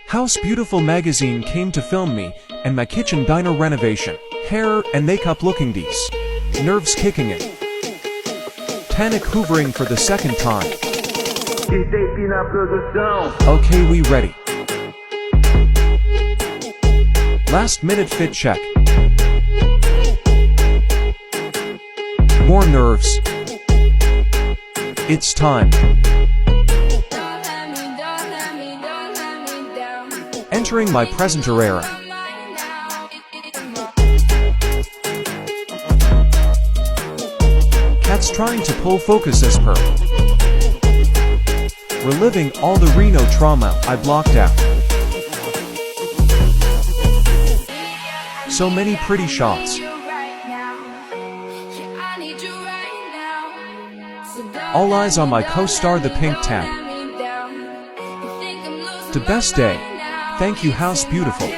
House Beautiful magazine came to film me and my kitchen diner renovation. Hair and makeup looking these. Nerves kicking in. Panic hoovering for the second time. Okay, we ready. Last minute fit check. More nerves. It's time. Entering my presenter era. Cat's trying to pull focus as per. Reliving all the Reno trauma I blocked out. So many pretty shots. All eyes on my co-star the pink tab. The best day. Thank you House Beautiful.